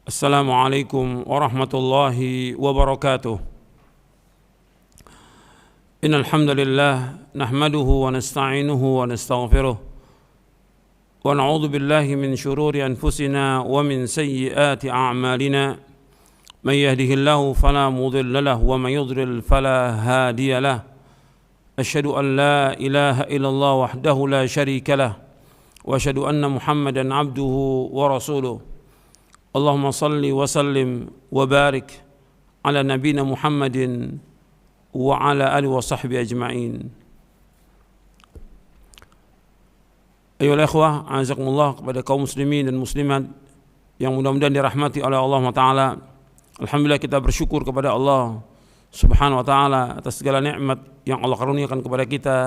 Assalamualaikum warahmatullahi wabarakatuh. Innal hamdalillah nahmaduhu wa nasta'inuhu wa nastaghfiruh wa na'udzu billahi min shururi anfusina wa min sayyiati a'malina. Man yahdihillahu fala mudilla lahu wa man yudlil fala hadiya lahu. Asyhadu an la ilaha illallah wahdahu la syarika lahu wa asyhadu anna Muhammadan 'abduhu wa rasuluh. Allahumma salli wa sallim wa barik ala nabiyina Muhammadin wa ala alihi wa sahbihi ajma'in. Ayolah ikhwah, azakumullah, kepada kaum muslimin dan muslimat yang mudah-mudahan dirahmati oleh Allah Ta'ala. Alhamdulillah, kita bersyukur kepada Allah Subhanahu wa Ta'ala atas segala nikmat yang Allah karuniakan kepada kita.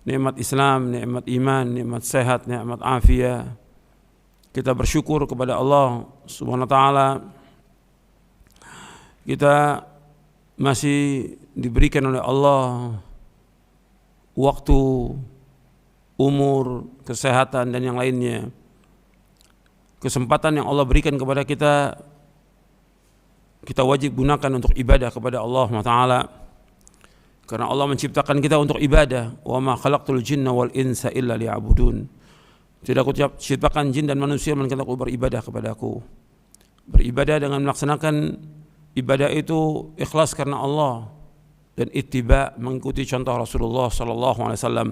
Nikmat Islam, nikmat iman, nikmat sehat, nikmat afiat. Kita bersyukur kepada Allah Subhanahu wa Ta'ala. Kita masih diberikan oleh Allah waktu, umur, kesehatan dan yang lainnya. Kesempatan yang Allah berikan kepada kita, kita wajib gunakan untuk ibadah kepada Allah Ta'ala. Karena Allah menciptakan kita untuk ibadah. Wa ma khalaqtul jinna wal insa illa liya'budun. Tidak aku ciptakan jin dan manusia melainkan aku beribadah kepadaku. Beribadah dengan melaksanakan ibadah itu ikhlas karena Allah dan ittiba, mengikuti contoh Rasulullah sallallahu alaihi wasallam.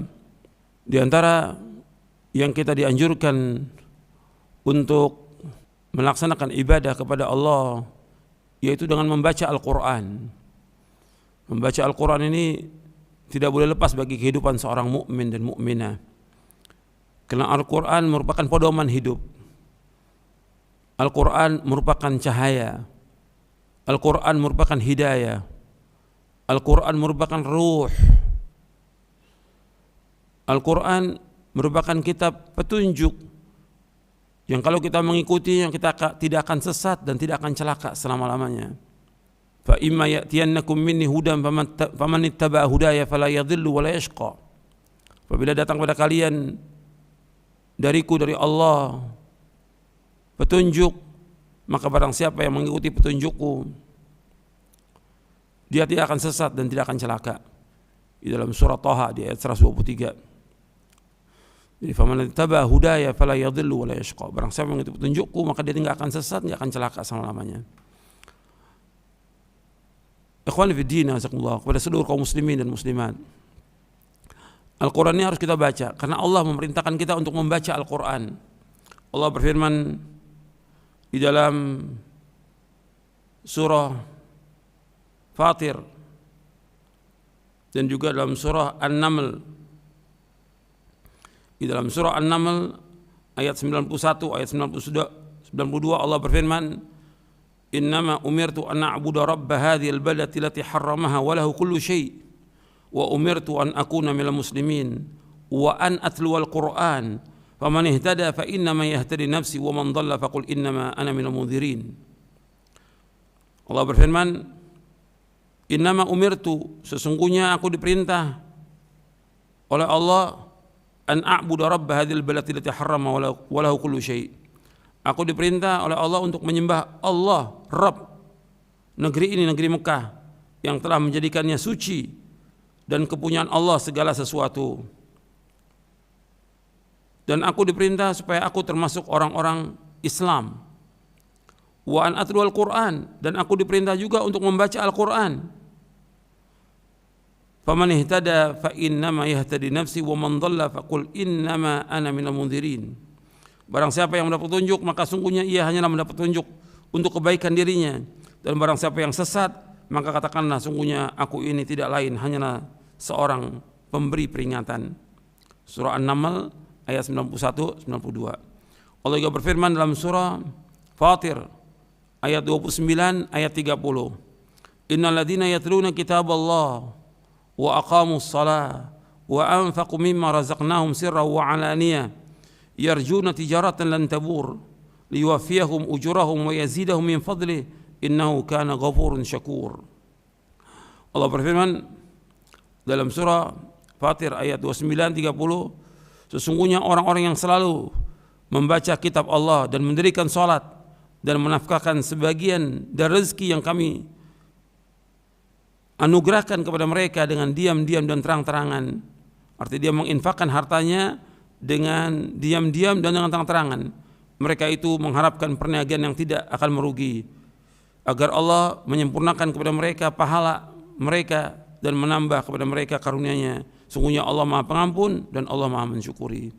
Di antara yang kita dianjurkan untuk melaksanakan ibadah kepada Allah yaitu dengan membaca Al-Qur'an. Membaca Al-Qur'an ini tidak boleh lepas bagi kehidupan seorang mukmin dan mukminah. Karena Al-Quran merupakan pedoman hidup. Al-Quran merupakan cahaya. Al-Quran merupakan hidayah. Al-Quran merupakan ruh. Al-Quran merupakan kitab petunjuk yang kalau kita mengikuti, yang kita tidak akan sesat dan tidak akan celaka selama-lamanya. Fa imma ya'tiyannakum minni hudan faman ittaba'a hudaya fala yadhillu wa la yashqa. Apabila datang pada kalian dariku, dari Allah, petunjuk, maka barang siapa yang mengikuti petunjukku, dia tidak akan sesat dan tidak akan celaka. Di dalam surah Taha di ayat 123. Jadi faman ittaba'a hudaya fala yadhillu wa la yashqa. Barang siapa yang mengikuti petunjukku, maka dia tidak akan sesat, tidak akan celaka selama-lamanya. Ikhwan fillah, jazakumullah, kepada seluruh kaum muslimin dan muslimat, Al-Quran ini harus kita baca karena Allah memerintahkan kita untuk membaca Al-Quran. Allah berfirman di dalam surah Fatir dan juga dalam surah An-Naml. Di dalam surah An-Naml ayat 91, ayat 92 Allah berfirman, "Innama umirtu an a'budu rabb hadhil balati allati harramaha wa lahu kullu syai'. Wa umirtu an akuna minal muslimin wa an atluwal Qur'an faman ihtada fa innama yahtadi nafsi wa man dhalla faqul innama ana minal mundhirin." Allah berfirman, "Innama umirtu," sesungguhnya aku diperintah oleh Allah, an a'budu rabb hadzal balati allati harrama wa lahu kullu syai'. Aku diperintah oleh Allah untuk menyembah Allah, Rabb negeri ini, negeri Mekah yang telah menjadikannya suci dan kepunyaan Allah segala sesuatu. Dan aku diperintah supaya aku termasuk orang-orang Islam. Wa an atlu al-Quran, dan aku diperintah juga untuk membaca Al-Quran. Faman ihtada fa innama yahtadi nafsi wa man dhalla faqul innama ana minal mundhirin. Barang siapa yang mendapat petunjuk, maka sungguhnya ia hanyalah mendapat petunjuk untuk kebaikan dirinya. Dan barang siapa yang sesat, maka katakanlah sungguhnya aku ini tidak lain hanyalah seorang pemberi peringatan. Surah An-Naml ayat 91-92. Allah juga berfirman dalam surah Fatir ayat 29 ayat 30. Innal ladzina yatluna kitaballah wa aqamus shalah wa anfaqu mimma razaqnahum sirran wa alaniyah yarjuna tijaratan lan tabur liwaffiyahum ujurahum wa yazidahum min fadlih innahu kana ghafurun syakur. Allah berfirman dalam surah Fatir ayat 29-30, sesungguhnya orang-orang yang selalu membaca kitab Allah dan mendirikan salat, dan menafkahkan sebagian dari rezeki yang kami anugerahkan kepada mereka dengan diam-diam dan terang-terangan. Artinya dia menginfakkan hartanya dengan diam-diam dan dengan terang-terangan. Mereka itu mengharapkan perniagaan yang tidak akan merugi, agar Allah menyempurnakan kepada mereka pahala mereka dan menambah kepada mereka karunia-Nya. Sungguhnya Allah Maha Pengampun dan Allah Maha Mensyukuri.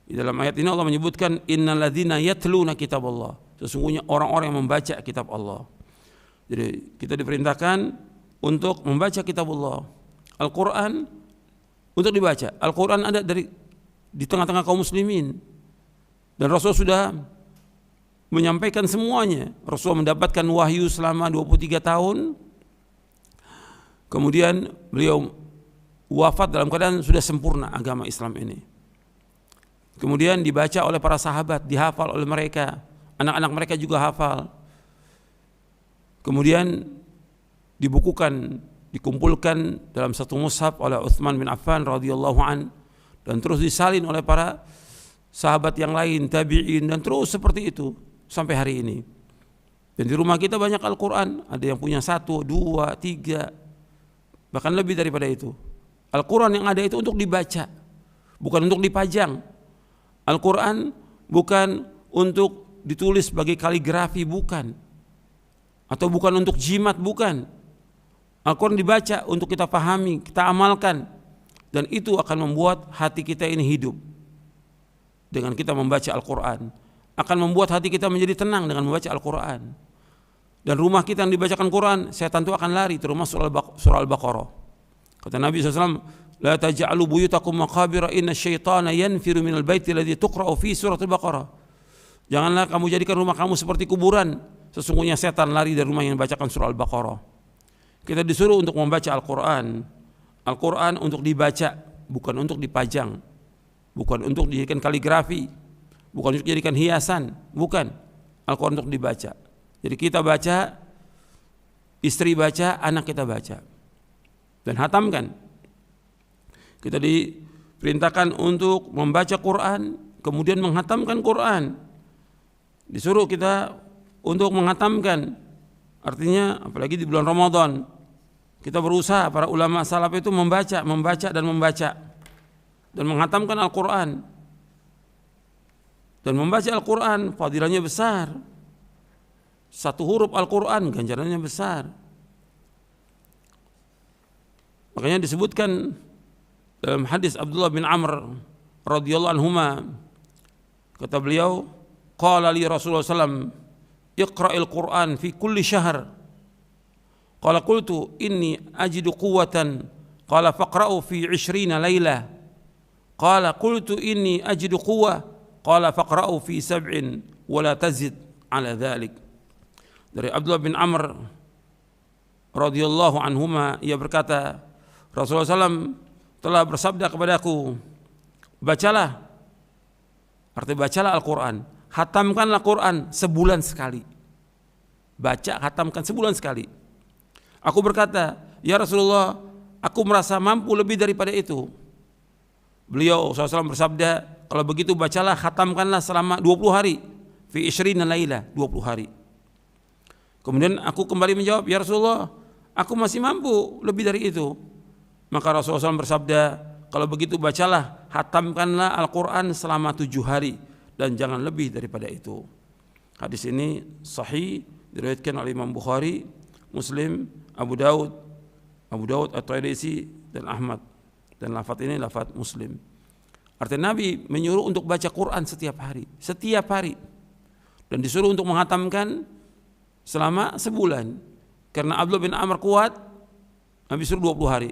Di dalam ayat ini Allah menyebutkan innalladzina yatluna kitaballah. Sesungguhnya orang-orang yang membaca kitab Allah. Jadi kita diperintahkan untuk membaca kitab Allah. Al-Quran untuk dibaca. Al-Quran ada di tengah-tengah kaum muslimin. Dan Rasul sudah menyampaikan semuanya. Rasul mendapatkan wahyu selama 23 tahun. Kemudian beliau wafat dalam keadaan sudah sempurna agama Islam ini. Kemudian dibaca oleh para sahabat, dihafal oleh mereka. Anak-anak mereka juga hafal. Kemudian dibukukan, dikumpulkan dalam satu mushaf oleh Utsman bin Affan radhiyallahu an, dan terus disalin oleh para sahabat yang lain, tabi'in, dan terus seperti itu sampai hari ini. Dan di rumah kita banyak Al-Quran, ada yang punya 1, 2, 3, bahkan lebih daripada itu. Al-Quran yang ada itu untuk dibaca, bukan untuk dipajang. Al-Quran bukan untuk ditulis sebagai kaligrafi, bukan. Atau bukan untuk jimat, bukan. Al-Quran dibaca untuk kita pahami, kita amalkan. Dan itu akan membuat hati kita ini hidup. Dengan kita membaca Al-Quran, akan membuat hati kita menjadi tenang dengan membaca Al-Quran. Dan rumah kita yang dibacakan Quran, setan itu akan lari, termasuk surah Al-Baqarah. Kata Nabi SAW, la taj'alu buyutakum maqabira inna syaitana yanfiru minal baiti alladhi tuqra'u fi surah Al-Baqarah. Janganlah kamu jadikan rumah kamu seperti kuburan, sesungguhnya setan lari dari rumah yang dibacakan surah Al-Baqarah. Kita disuruh untuk membaca Al-Quran. Al-Quran untuk dibaca, bukan untuk dipajang, bukan untuk dijadikan kaligrafi, bukan untuk dijadikan hiasan, bukan. Al-Quran untuk dibaca. Jadi kita baca, istri baca, anak kita baca, dan hatamkan. Kita diperintahkan untuk membaca Quran, kemudian menghatamkan Quran. Disuruh kita untuk menghatamkan. Artinya apalagi di bulan Ramadan, kita berusaha, para ulama salaf itu membaca dan menghatamkan Al-Quran. Dan membaca Al-Quran fadilahnya besar. Satu huruf Al-Quran ganjarannya besar. Makanya disebutkan dalam hadis Abdullah bin Amr radhiyallahu anhuma, kata beliau, qala li Rasulullah sallam, iqra'il Qur'an fi kulli syahr. Qala qultu inni ajidu quwwatan. Qala faqra'u fi 20 laylah. Qala qultu inni ajidu quwwah. Qala faqra'u fi 7 wa la tazid ala dhalik. Dari Abdullah bin Amr radhiyallahu anhuma, ia berkata, Rasulullah SAW telah bersabda kepadaku, bacalah, artinya bacalah Al-Quran, hatamkanlah Quran sebulan sekali. Baca, hatamkan sebulan sekali. Aku berkata, ya Rasulullah, aku merasa mampu lebih daripada itu. Beliau SAW bersabda, kalau begitu bacalah, hatamkanlah selama 20 hari. Fi 20 laylah, 20 hari. Kemudian aku kembali menjawab, ya Rasulullah, aku masih mampu lebih dari itu. Maka Rasulullah SAW bersabda, kalau begitu bacalah, hatamkanlah Al-Quran selama 7 hari dan jangan lebih daripada itu. Hadis ini sahih, diriwayatkan oleh Imam Bukhari, Muslim, Abu Daud At-Tirmidzi dan Ahmad. Dan lafaz ini lafaz Muslim. Artinya Nabi menyuruh untuk baca Quran setiap hari, dan disuruh untuk menghatamkan selama sebulan. Karena Abdullah bin Amr kuat, Nabi suruh 20 hari.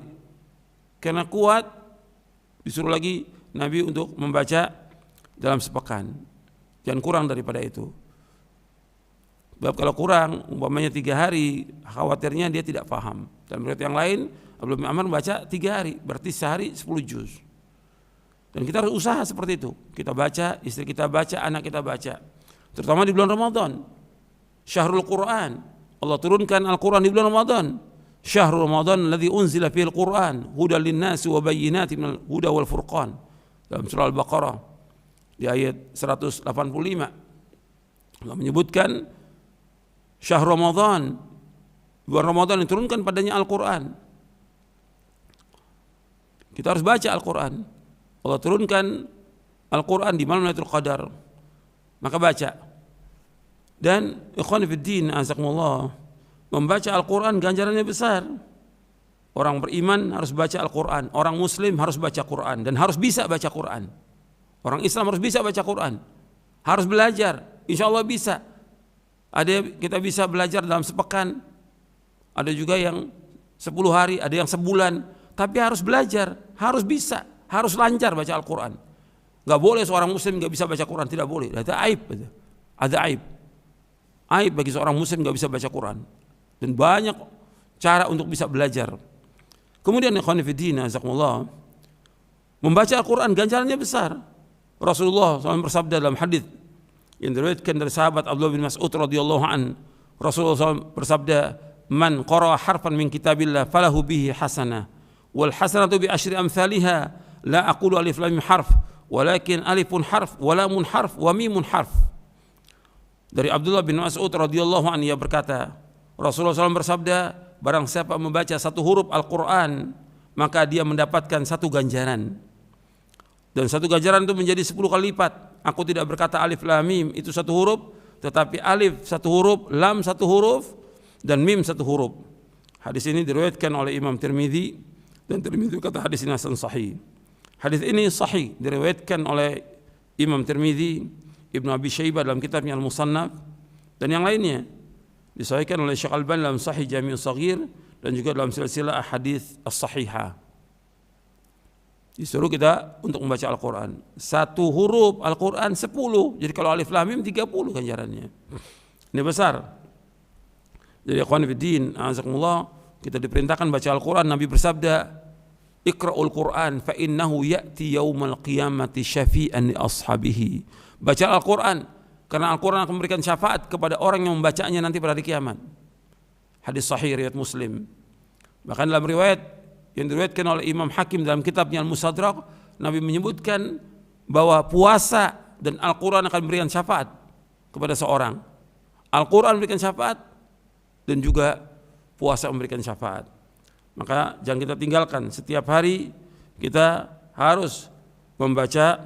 Karena kuat, disuruh lagi Nabi untuk membaca dalam sepekan. Jangan kurang daripada itu. Sebab kalau kurang, umpamanya 3 hari, khawatirnya dia tidak paham. Dan menurut yang lain, Abdullah bin Amr membaca 3 hari, berarti sehari 10 juz. Dan kita harus usaha seperti itu. Kita baca, istri kita baca, anak kita baca. Terutama di bulan Ramadan. Syahrul Quran. Allah turunkan Al-Quran di bulan Ramadan. Syahrul Ramadan alladzi unzila fihil Quran hudan linnasi wa bayyinatin minal huda wal furqan. Dalam surah Al-Baqarah di ayat 185. Allah menyebutkan syahr Ramadan, bulan Ramadan diturunkan padanya Al-Quran. Kita harus baca Al-Quran. Allah turunkan Al-Quran di malam Lailatul Qadar, maka baca. Dan ikhwan fiddin azakumullah, membaca Al-Quran ganjarannya besar. Orang beriman harus baca Al-Quran, orang muslim harus baca Quran dan harus bisa baca Quran. Orang Islam harus bisa baca Quran, harus belajar. Insya Allah bisa. Ada kita bisa belajar dalam sepekan, ada juga yang 10 hari, ada yang sebulan. Tapi harus belajar, harus bisa, harus lancar baca Al-Quran. Gak boleh seorang muslim gak bisa baca Quran, tidak boleh. Ada aib, ada aib. Aib bagi seorang muslim gak bisa baca Quran. Dan banyak cara untuk bisa belajar. Kemudian ikhwan fillah jazakumullah, membaca Al-Quran ganjarannya besar. Rasulullah SAW bersabda dalam hadis yang diriwayatkan dari sahabat Abdullah bin Mas'ud radhiyallahu an, Rasulullah SAW bersabda, "Man qara'a harfan min kitabillah falahu bihi hasanah, wal hasanatu bi asyri amsalihha, la aqulu alif lam mim harf, walakin alifun harf, wa lamun harf, wa mimun harf." Dari Abdullah bin Mas'ud radhiyallahu an, ia berkata, Rasulullah SAW bersabda, barang siapa membaca satu huruf Al-Quran, maka dia mendapatkan satu ganjaran. Dan satu ganjaran itu menjadi 10 kali lipat. Aku tidak berkata alif lam mim itu satu huruf, tetapi alif satu huruf, lam satu huruf, dan mim satu huruf. Hadis ini diriwayatkan oleh Imam Tirmidzi, dan Tirmidzi kata hadis ini hasan sahih. Hadis ini sahih diriwayatkan oleh Imam Tirmidzi, Ibnu Abi Syaibah dalam kitabnya Al-Musannaf, dan yang lainnya. Disahihkan oleh Syekh Al-Albani dalam Sahih Jami' Shaghir dan juga dalam silsilah hadis as-sahihah. Disuruh kita untuk membaca Al-Quran. Satu huruf Al-Quran 10. Jadi kalau alif lam mim 30 ganjarannya. Ini besar. Jadi ikhwan fiddin azakumullah, kita diperintahkan baca Al-Quran. Nabi bersabda, "Iqra'ul Quran fa innahu ya'ti yaumal qiyamati syafi'an li ashabihi." Baca Al-Quran, karena Al-Quran akan memberikan syafaat kepada orang yang membacanya nanti pada hari kiamat. Hadis sahih riwayat Muslim. Bahkan dalam riwayat yang diriwayatkan oleh Imam Hakim dalam kitabnya Al-Mustadrak, Nabi menyebutkan bahwa puasa dan Al-Quran akan memberikan syafaat kepada seorang. Al-Quran memberikan syafaat dan juga puasa memberikan syafaat. Maka jangan kita tinggalkan, setiap hari kita harus membaca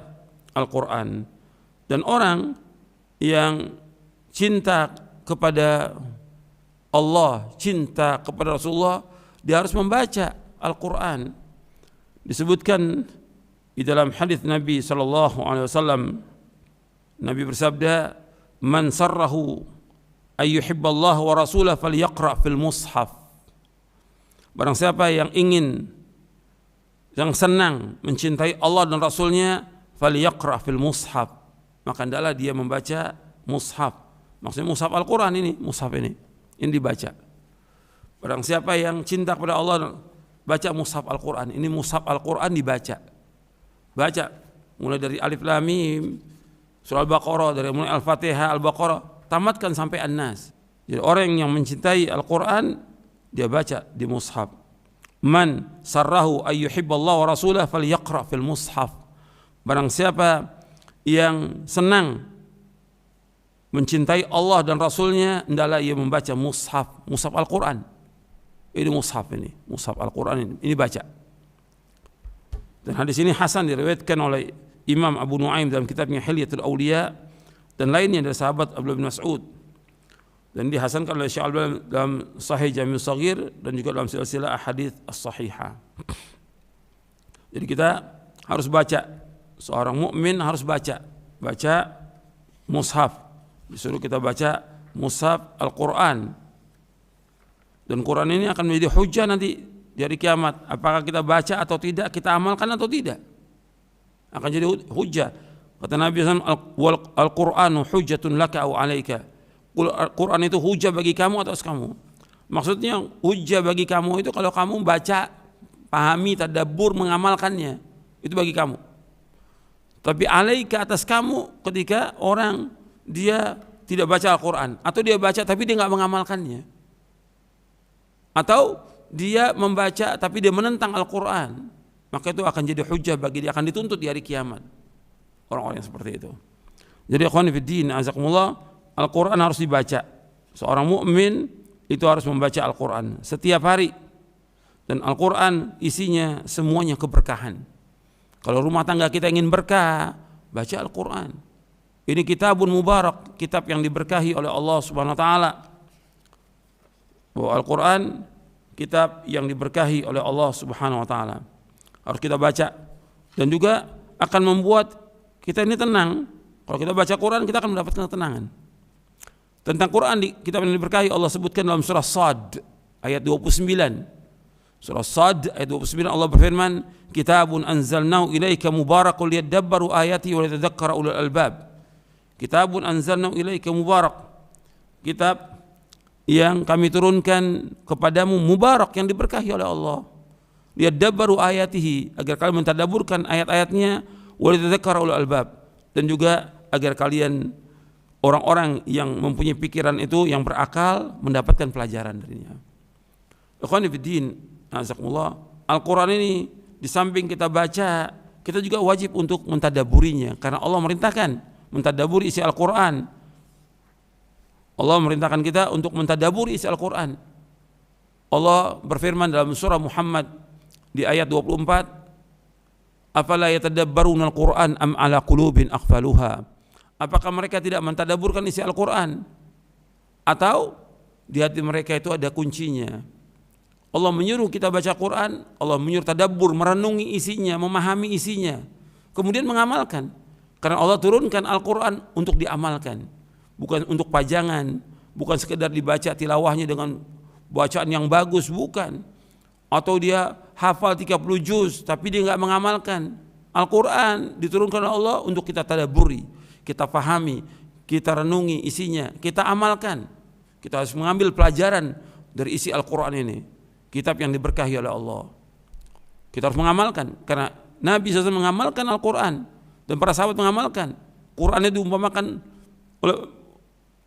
Al-Quran. Dan orang yang cinta kepada Allah, cinta kepada Rasulullah, dia harus membaca Al-Quran. Disebutkan di dalam hadis Nabi SAW, Nabi bersabda, "Man sarrahu ayyuhibballah wa rasulah falyaqra' fil mushaf." Barang siapa yang ingin, yang senang mencintai Allah dan Rasulnya, falyaqra' fil mushaf, maka hendaklah dia membaca mushaf. Maksudnya mushaf Al-Quran ini, mushaf ini dibaca. Barang siapa yang cinta kepada Allah, baca mushaf Al-Quran. Ini mushaf Al-Quran dibaca. Baca mulai dari alif lam mim, surah Al-Baqarah, dari mulai Al-Fatihah, Al-Baqarah, tamatkan sampai An-Nas. Jadi orang yang mencintai Al-Quran, dia baca di mushaf. Man sarrahu ayyuhibballah wa rasulah falyaqra' fil mushaf. Barang siapa yang senang mencintai Allah dan Rasulnya, hendaklah ia membaca mushaf, mushaf Al-Quran. Ini mushaf ini, mushaf Al-Quran ini baca. Dan hadis ini hasan diriwayatkan oleh Imam Abu Nuaim dalam kitabnya Hilyatul Auliya dan lainnya dari sahabat Abdullah bin Mas'ud. Dan dihasankan oleh Syekh Al-Albani dalam Sahih Jami' Shaghir dan juga dalam silsilah hadis as-sahihah. Jadi kita harus baca. Seorang mukmin harus baca mushaf. Disuruh kita baca mushaf Al-Quran. Dan Quran ini akan menjadi hujjah nanti di hari kiamat. Apakah kita baca atau tidak, kita amalkan atau tidak, akan jadi hujjah. Kata Nabi SAW, Al-Quranu hujjatun laka au alaika. Quran itu hujjah bagi kamu atau atas kamu. Maksudnya hujjah bagi kamu itu kalau kamu baca, pahami, tadabbur, mengamalkannya, itu bagi kamu. Tapi alaika atas kamu ketika orang dia tidak baca Al-Quran, atau dia baca tapi dia nggak mengamalkannya, atau dia membaca tapi dia menentang Al-Quran, maka itu akan jadi hujjah bagi dia, akan dituntut di hari kiamat orang-orang yang seperti itu. Jadi ikhwan fillah azakumullah, Al-Quran harus dibaca. Seorang mukmin itu harus membaca Al-Quran setiap hari. Dan Al-Quran isinya semuanya keberkahan. Kalau rumah tangga kita ingin berkah, baca Al-Quran. Ini kitabun mubarak, kitab yang diberkahi oleh Allah Subhanahu wa taala. Bahwa Al-Quran kitab yang diberkahi oleh Allah Subhanahu wa taala. Harus kita baca, dan juga akan membuat kita ini tenang. Kalau kita baca Quran, kita akan mendapatkan ketenangan. Tentang Quran di kitab yang diberkahi, Allah sebutkan dalam surah Sad ayat 29. Surah Sad ayat 29, Allah berfirman, "Kitabun anzalnahu ilaika mubarakun liyadabbaru ayati wa liyatadzakkara ulul albab." Kitabun anzalnahu ilaika mubarak. Kitab yang kami turunkan kepadamu mubarak, yang diberkahi oleh Allah. Liyadabbaru ayatihi, agar kalian mentadabburkan ayat-ayatnya, wa liyatadzakkara ulul albab, dan juga agar kalian orang-orang yang mempunyai pikiran itu, yang berakal, mendapatkan pelajaran darinya. Ikhwani fiddin, azakumullah, Al-Quran ini di samping kita baca, kita juga wajib untuk mentadabburinya, karena Allah merintahkan mentadabburi isi Al-Quran. Allah merintahkan kita untuk mentadabburi isi Al-Quran. Allah berfirman dalam surah Muhammad di ayat 24, "Afala yatadabbaruna al-Quran am ala qulubin aqfaluha?" Apakah mereka tidak mentadabburkan isi Al-Quran, atau di hati mereka itu ada kuncinya? Allah menyuruh kita baca Quran, Allah menyuruh tadabbur, merenungi isinya, memahami isinya, kemudian mengamalkan. Karena Allah turunkan Al-Quran untuk diamalkan, bukan untuk pajangan, bukan sekedar dibaca tilawahnya dengan bacaan yang bagus, bukan. Atau dia hafal 30 juz tapi dia nggak mengamalkan. Al-Quran diturunkan oleh Allah untuk kita tadabburi, kita pahami, kita renungi isinya, kita amalkan. Kita harus mengambil pelajaran dari isi Al-Quran ini, kitab yang diberkahi oleh Allah. Kita harus mengamalkan, karena Nabi SAW mengamalkan Al-Quran, dan para sahabat mengamalkan. Quran itu diumpamakan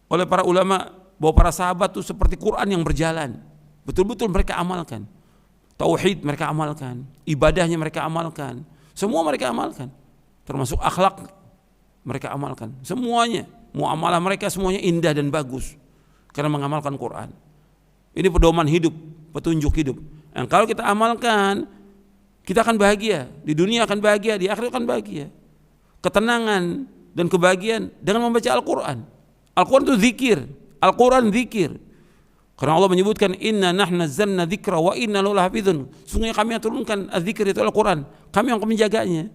oleh para ulama bahwa para sahabat itu seperti Quran yang berjalan. Betul-betul mereka amalkan. Tauhid mereka amalkan, ibadahnya mereka amalkan, semua mereka amalkan. Termasuk akhlak mereka amalkan. Semuanya, muamalah mereka semuanya indah dan bagus karena mengamalkan Quran. Ini pedoman hidup, petunjuk hidup. Dan kalau kita amalkan, kita akan bahagia. Di dunia akan bahagia, di akhirat akan bahagia. Ketenangan dan kebahagiaan dengan membaca Al-Quran. Al-Quran itu zikir, Al-Quran zikir. Karena Allah menyebutkan, "Inna nahnu nazzalna dzikra wa inna lahu lahafizun." Sungguhnya kami yang turunkan az-zikr itu Al-Quran, kami yang akan menjaganya.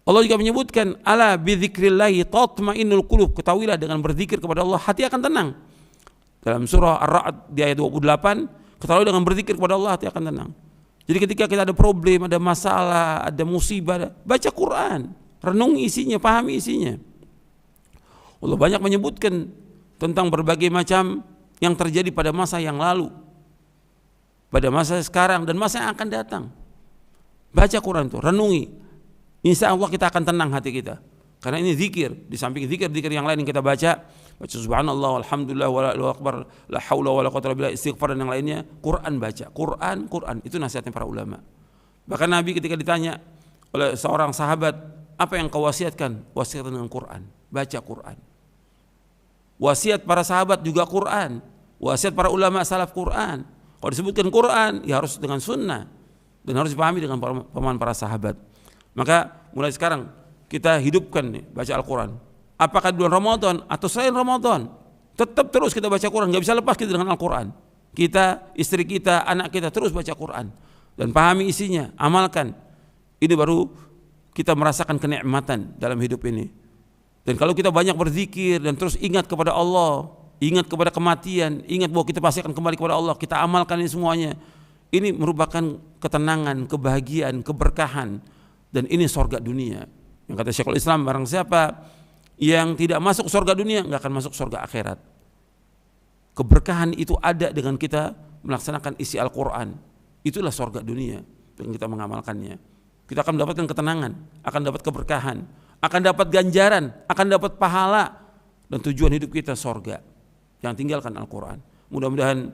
Allah juga menyebutkan, "Ala bi dzikrillahi tatma'innul qulub." Ketahuilah, dengan berzikir kepada Allah hati akan tenang. Dalam surah Ar-Ra'd di ayat 28, ketahuilah dengan berzikir kepada Allah hati akan tenang. Jadi ketika kita ada problem, ada masalah, ada musibah, baca Quran, renungi isinya, pahami isinya. Allah banyak menyebutkan tentang berbagai macam yang terjadi pada masa yang lalu, pada masa sekarang, dan masa yang akan datang. Baca Quran itu, renungi. Insya Allah kita akan tenang hati kita. Karena ini zikir, di samping zikir-zikir yang lain yang kita baca subhanallah, alhamdulillah, wallahu akbar, la haula wala quwwata illa billah, istighfar dan yang lainnya, Quran baca. Quran, itu nasihatnya para ulama. Bahkan Nabi ketika ditanya oleh seorang sahabat, "Apa yang kau wasiatkan?" Wasiatkan dengan Quran, baca Quran. Wasiat para sahabat juga Quran, wasiat para ulama salaf Quran. Kalau disebutkan Quran, ya harus dengan sunnah, dan harus dipahami dengan pemahaman para sahabat. Maka mulai sekarang kita hidupkan nih, baca Al-Quran. Apakah di bulan Ramadan atau selain Ramadan, tetap terus kita baca Quran, nggak bisa lepas kita dengan Al-Quran. Kita, istri kita, anak kita terus baca Quran dan pahami isinya, amalkan. Ini baru kita merasakan kenikmatan dalam hidup ini. Dan kalau kita banyak berzikir dan terus ingat kepada Allah, ingat kepada kematian, ingat bahwa kita pasti akan kembali kepada Allah, kita amalkan ini semuanya. Ini merupakan ketenangan, kebahagiaan, keberkahan, dan ini surga dunia. Yang kata Syekhul Islam, barang siapa yang tidak masuk surga dunia, nggak akan masuk surga akhirat. Keberkahan itu ada dengan kita melaksanakan isi Al-Quran. Itulah surga dunia dengan kita mengamalkannya. Kita akan mendapatkan ketenangan, akan dapat keberkahan, akan dapat ganjaran, akan dapat pahala, dan tujuan hidup kita surga. Yang tinggalkan Al-Quran. Mudah-mudahan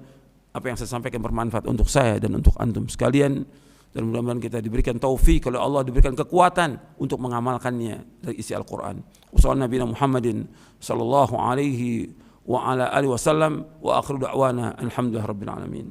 apa yang saya sampaikan bermanfaat untuk saya dan untuk antum sekalian. dan mudah-mudahan kita diberikan taufik oleh Allah, diberikan kekuatan untuk mengamalkannya dari isi Al-Quran. Wassalamualaikum Muhammadin sallallahu alaihi wa ala alihi wasallam wa akhiru da'wana alhamdulillahi rabbil alamin.